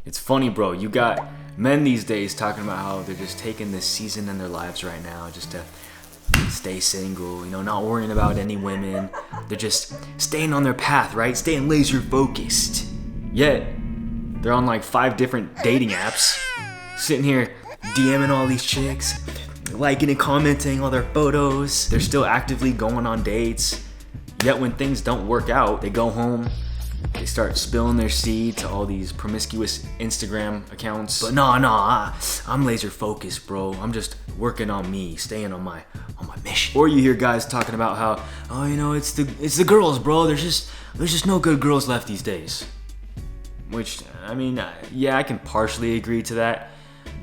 It's funny, bro. You got men these days talking about how they're just taking this season in their lives right now just to stay single, not worrying about any women. They're just staying on their path, right? Staying laser focused. Yet, they're on like 5 different dating apps, sitting here DMing all these chicks, liking and commenting all their photos. They're still actively going on dates. Yet when things don't work out, they go home, they start spilling their seed to all these promiscuous Instagram accounts. But nah, I'm laser focused, bro. I'm just working on me, staying on my mission. Or you hear guys talking about how, it's the girls, bro. There's just no good girls left these days. Which, yeah, I can partially agree to that.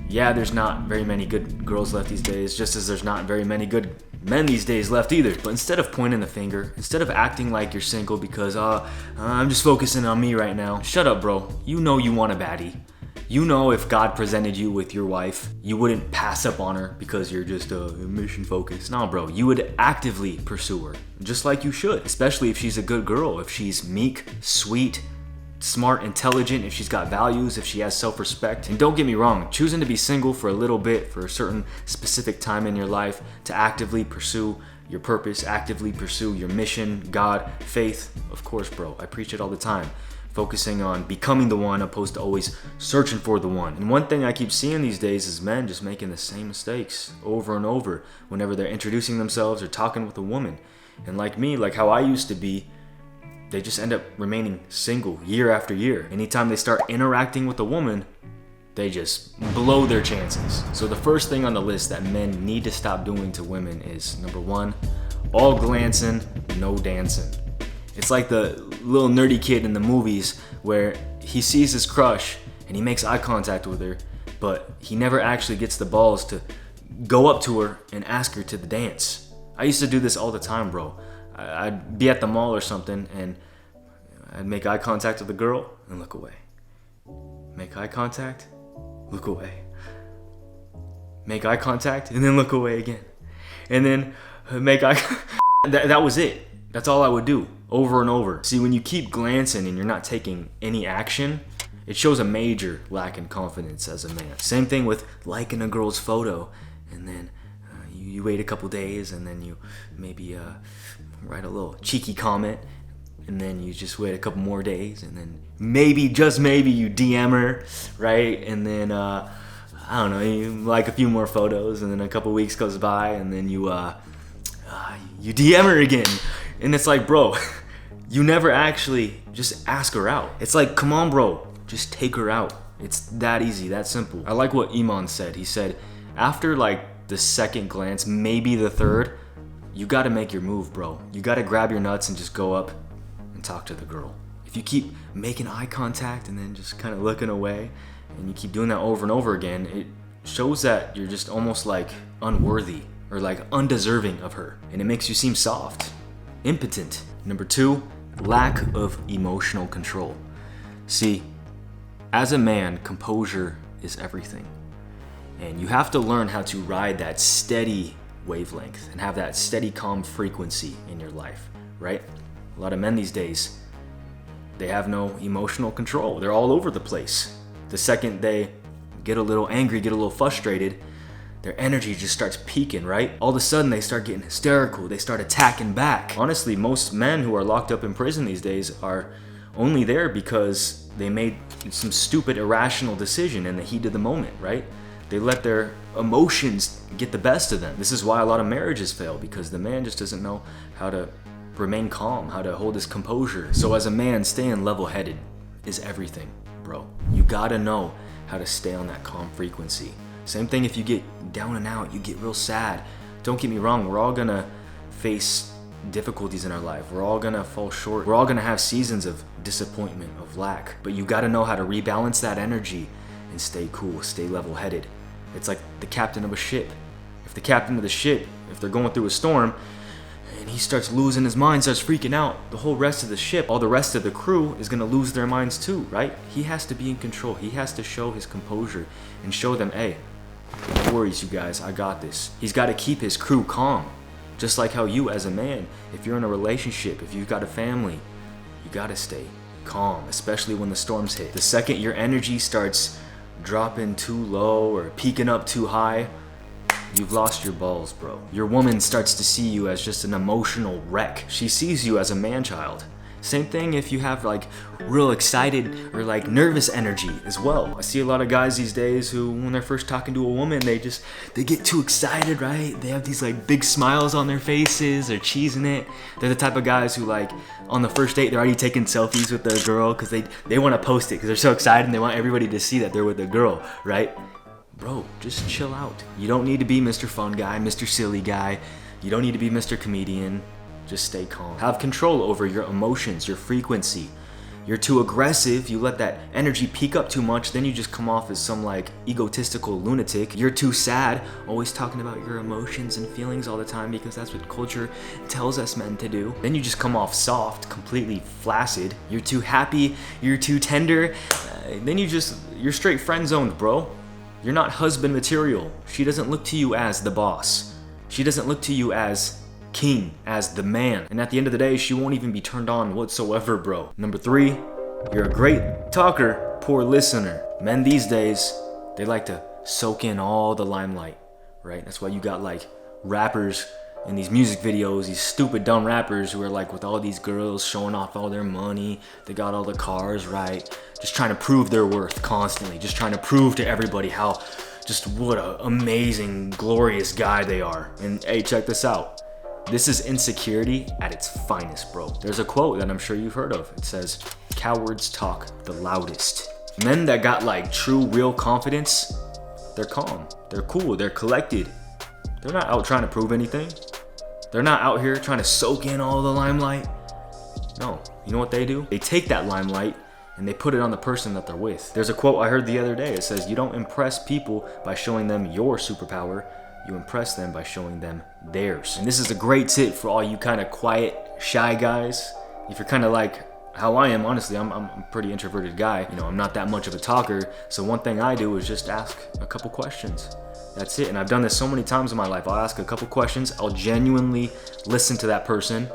Yeah, there's not very many good girls left these days, just as there's not very many good men these days left either. But instead of pointing the finger, instead of acting like you're single because I'm just focusing on me right now, shut up, bro. You know you want a baddie. You know if God presented you with your wife, you wouldn't pass up on her because you're just mission focused. No, bro, you would actively pursue her, just like you should, especially if she's a good girl, if she's meek, sweet, smart, intelligent, if she's got values, if she has self-respect. And don't get me wrong, choosing to be single for a little bit, for a certain specific time in your life, to actively pursue your purpose, actively pursue your mission, God, faith, of course, bro, I preach it all the time. Focusing on becoming the one opposed to always searching for the one. And one thing I keep seeing these days is men just making the same mistakes over and over whenever they're introducing themselves or talking with a woman. And like me, like how I used to be, they just end up remaining single year after year. Anytime they start interacting with a woman, they just blow their chances. So the first thing on the list that men need to stop doing to women is, number 1, all glancing, no dancing. It's like the little nerdy kid in the movies where he sees his crush and he makes eye contact with her, but he never actually gets the balls to go up to her and ask her to the dance. I used to do this all the time, bro. I'd be at the mall or something and I'd make eye contact with the girl and look away. Make eye contact, look away. Make eye contact and then look away again. And then make eye that was it. That's all I would do over and over. See, when you keep glancing and you're not taking any action, it shows a major lack in confidence as a man. Same thing with liking a girl's photo and then you wait a couple days and then you maybe write a little cheeky comment and then you just wait a couple more days and then maybe, just maybe, you DM her, right? And then, I don't know, you like a few more photos and then a couple weeks goes by and then you DM her again. And it's like, bro, you never actually just ask her out. It's like, come on, bro, just take her out. It's that easy, that simple. I like what Iman said. He said, after like the second glance, maybe the third, you gotta make your move, bro. You gotta grab your nuts and just go up and talk to the girl. If you keep making eye contact and then just kind of looking away, and you keep doing that over and over again, it shows that you're just almost like unworthy or like undeserving of her. And it makes you seem soft, impotent. Number 2, lack of emotional control. See, as a man, composure is everything. And you have to learn how to ride that steady wavelength and have that steady, calm frequency in your life, right? A lot of men these days, they have no emotional control. They're all over the place. The second they get a little angry, get a little frustrated, their energy just starts peaking, right? All of a sudden they start getting hysterical. They start attacking back. Honestly, most men who are locked up in prison these days are only there because they made some stupid, irrational decision in the heat of the moment, right? They let their emotions get the best of them. This is why a lot of marriages fail, because the man just doesn't know how to remain calm, how to hold his composure. So as a man, staying level-headed is everything, bro. You gotta know how to stay on that calm frequency. Same thing if you get down and out, you get real sad. Don't get me wrong, we're all gonna face difficulties in our life. We're all gonna fall short. We're all gonna have seasons of disappointment, of lack. But you gotta know how to rebalance that energy and stay cool, stay level-headed. It's like the captain of a ship. If the captain of the ship, if they're going through a storm, and he starts losing his mind, starts freaking out, the whole rest of the ship, all the rest of the crew is gonna lose their minds too, right? He has to be in control. He has to show his composure and show them, hey, no worries, you guys, I got this. He's gotta keep his crew calm. Just like how you as a man, if you're in a relationship, if you've got a family, you gotta stay calm, especially when the storms hit. The second your energy starts dropping too low or peaking up too high, you've lost your balls, bro. Your woman starts to see you as just an emotional wreck. She sees you as a man-child. Same thing if you have like real excited or like nervous energy as well. I see a lot of guys these days who, when they're first talking to a woman, they get too excited, right? They have these like big smiles on their faces, they're cheesing it. They're the type of guys who like on the first date, they're already taking selfies with their girl because they want to post it because they're so excited and they want everybody to see that they're with a girl, right? Bro, just chill out. You don't need to be Mr. Fun Guy, Mr. Silly Guy. You don't need to be Mr. Comedian. Just stay calm. Have control over your emotions, your frequency. You're too aggressive, you let that energy peak up too much, then you just come off as some like egotistical lunatic. You're too sad, always talking about your emotions and feelings all the time because that's what culture tells us men to do. Then you just come off soft, completely flaccid. You're too happy, you're too tender. Then you're straight friend zoned, bro. You're not husband material. She doesn't look to you as the boss. She doesn't look to you as king, as the man. And at the end of the day, she won't even be turned on whatsoever, bro. Number 3, you're a great talker, poor listener. Men these days, they like to soak in all the limelight, right? That's why you got like rappers in these music videos, these stupid dumb rappers who are like with all these girls showing off all their money. They got all the cars, right? Just trying to prove their worth constantly. Just trying to prove to everybody how just what an amazing, glorious guy they are. And hey, check this out. This is insecurity at its finest, bro. There's a quote that I'm sure you've heard of. It says, cowards talk the loudest. Men that got like true, real confidence, they're calm, they're cool, they're collected. They're not out trying to prove anything. They're not out here trying to soak in all the limelight. No, you know what they do? They take that limelight and they put it on the person that they're with. There's a quote I heard the other day. It says, you don't impress people by showing them your superpower. You impress them by showing them theirs. And this is a great tip for all you kind of quiet, shy guys. If you're kind of like how I am, honestly, I'm a pretty introverted guy. You know, I'm not that much of a talker. So one thing I do is just ask a couple questions. That's it. And I've done this so many times in my life. I'll ask a couple questions. I'll genuinely listen to that person.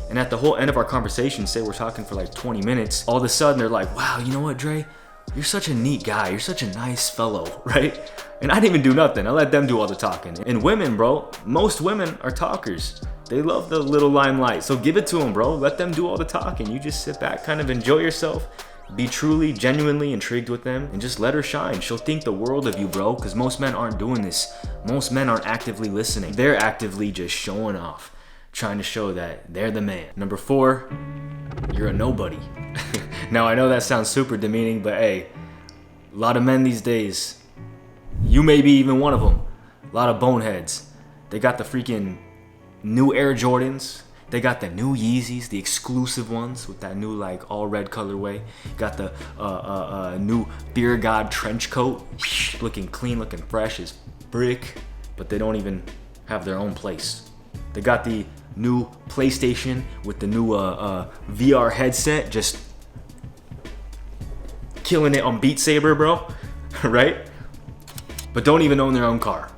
And at the whole end of our conversation, say we're talking for like 20 minutes, all of a sudden they're like, wow, you know what, Dre? You're such a neat guy. You're such a nice fellow, right? And I didn't even do nothing. I let them do all the talking. And women, bro, most women are talkers. They love the little limelight. So give it to them, bro. Let them do all the talking. You just sit back, kind of enjoy yourself. Be truly, genuinely intrigued with them and just let her shine. She'll think the world of you, bro, because most men aren't doing this. Most men aren't actively listening. They're actively just showing off, trying to show that they're the man. Number 4, you're a nobody. Now, I know that sounds super demeaning, but hey, a lot of men these days, you may be even one of them. A lot of boneheads. They got the freaking new Air Jordans. They got the new Yeezys, the exclusive ones with that new like all red colorway. Got the new Beer God trench coat, looking clean, looking fresh as brick, but they don't even have their own place. They got the new PlayStation with the new VR headset, just killing it on Beat Saber, bro, right? But don't even own their own car.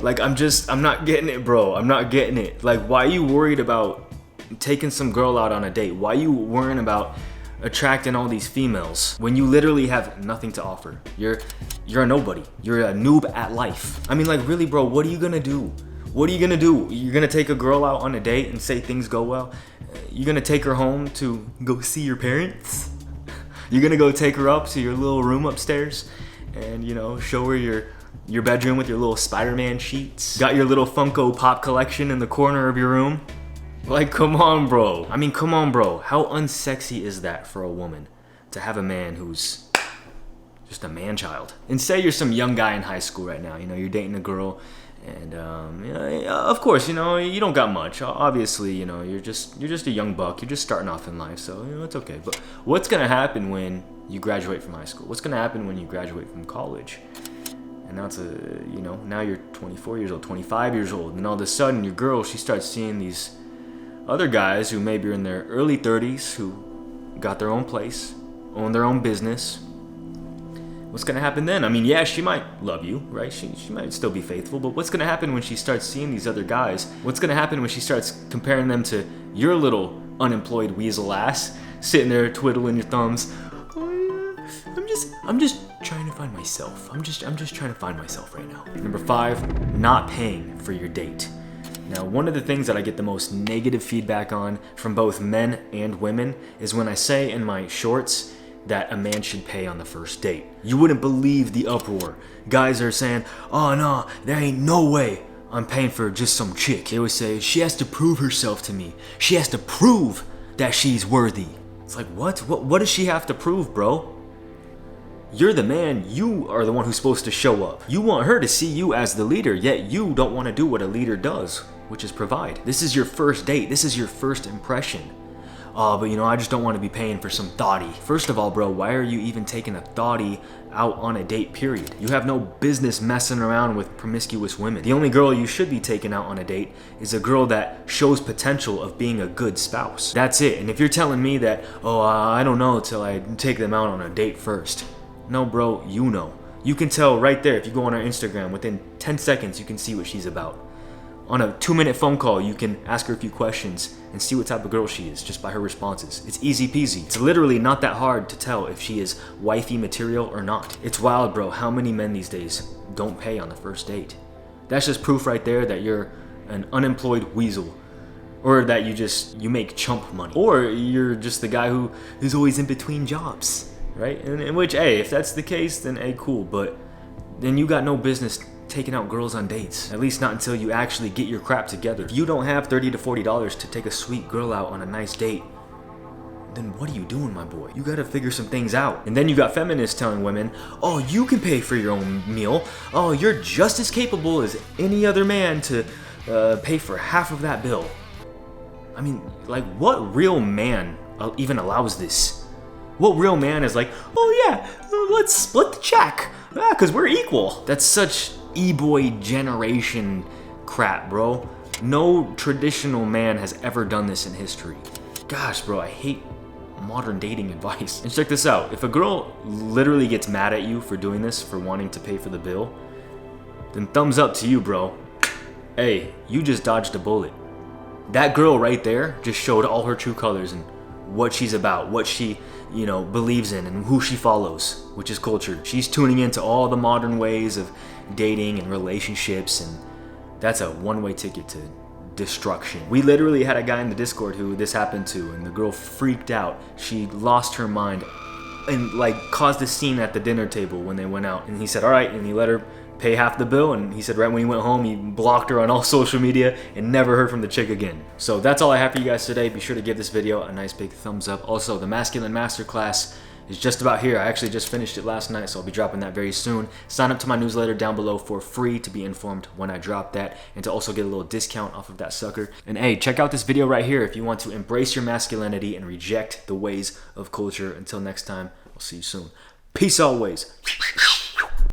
Like, I'm not getting it, bro. I'm not getting it. Like, why are you worried about taking some girl out on a date? Why are you worrying about attracting all these females when you literally have nothing to offer? You're a nobody. You're a noob at life. I mean, like, really, bro, what are you gonna do? What are you gonna do? You're gonna take a girl out on a date and say things go well? You're gonna take her home to go see your parents? You're gonna go take her up to your little room upstairs and, you know, show her your bedroom with your little Spider-Man sheets? Got your little Funko Pop collection in the corner of your room? Like, come on, bro. I mean, come on, bro. How unsexy is that for a woman to have a man who's just a man-child? And say you're some young guy in high school right now. You know, you're dating a girl, and you know, of course, you know, you don't got much. Obviously, you know, you're just a young buck. You're just starting off in life, so you know it's okay. But what's gonna happen when you graduate from high school? What's gonna happen when you graduate from college? And now now you're 24 years old, 25 years old, and all of a sudden your girl, she starts seeing these other guys who maybe are in their early 30s, who got their own place, own their own business. What's gonna happen then? I mean, yeah, she might love you, right? She might still be faithful, but what's gonna happen when she starts seeing these other guys? What's gonna happen when she starts comparing them to your little unemployed weasel ass, sitting there twiddling your thumbs. I'm just trying to find myself. I'm just trying to find myself right now. Number 5, not paying for your date. Now, one of the things that I get the most negative feedback on from both men and women is when I say in my shorts that a man should pay on the first date. You wouldn't believe the uproar. Guys are saying, oh no, there ain't no way I'm paying for just some chick. They would say, she has to prove herself to me. She has to prove that she's worthy. It's like, what? What does she have to prove, bro? You're the man, you are the one who's supposed to show up. You want her to see you as the leader, yet you don't want to do what a leader does, which is provide. This is your first date. This is your first impression. But I just don't want to be paying for some thotty. First of all, bro, why are you even taking a thotty out on a date, period? You have no business messing around with promiscuous women. The only girl you should be taking out on a date is a girl that shows potential of being a good spouse. That's it. And if you're telling me that, I don't know till I take them out on a date first. No, bro, you know. You can tell right there if you go on her Instagram, within 10 seconds you can see what she's about. On a 2-minute phone call, you can ask her a few questions and see what type of girl she is just by her responses. It's easy peasy. It's literally not that hard to tell if she is wifey material or not. It's wild, bro, how many men these days don't pay on the first date. That's just proof right there that you're an unemployed weasel. Or that you make chump money. Or you're just the guy who is always in between jobs. Right? In which, hey, if that's the case, then hey, cool. But then you got no business taking out girls on dates. At least not until you actually get your crap together. If you don't have $30 to $40 to take a sweet girl out on a nice date, then what are you doing, my boy? You gotta figure some things out. And then you got feminists telling women, oh, you can pay for your own meal. Oh, you're just as capable as any other man to pay for half of that bill. I mean, like, what real man even allows this? What real man is like, oh yeah, let's split the check, because we're equal? That's such e-boy generation crap, bro. No traditional man has ever done this in history. Gosh, bro, I hate modern dating advice. And check this out. If a girl literally gets mad at you for doing this, for wanting to pay for the bill, then thumbs up to you, bro. Hey, you just dodged a bullet. That girl right there just showed all her true colors and what she's about, what she, believes in and who she follows, which is culture. She's tuning into all the modern ways of dating and relationships, and that's a one-way ticket to destruction. We literally had a guy in the Discord who this happened to, and the girl freaked out. She lost her mind and caused a scene at the dinner table when they went out. And he said, all right, and he let her pay half the bill, and he said right when he went home he blocked her on all social media and never heard from the chick again. So that's all I have for you guys today. Be sure to give this video a nice big thumbs up. Also, the Masculine Masterclass is just about here. I actually just finished it last night, so I'll be dropping that very soon. Sign up to my newsletter down below for free to be informed when I drop that, and to also get a little discount off of that sucker. And hey, check out this video right here if you want to embrace your masculinity and reject the ways of culture. Until next time, I'll see you soon. Peace always.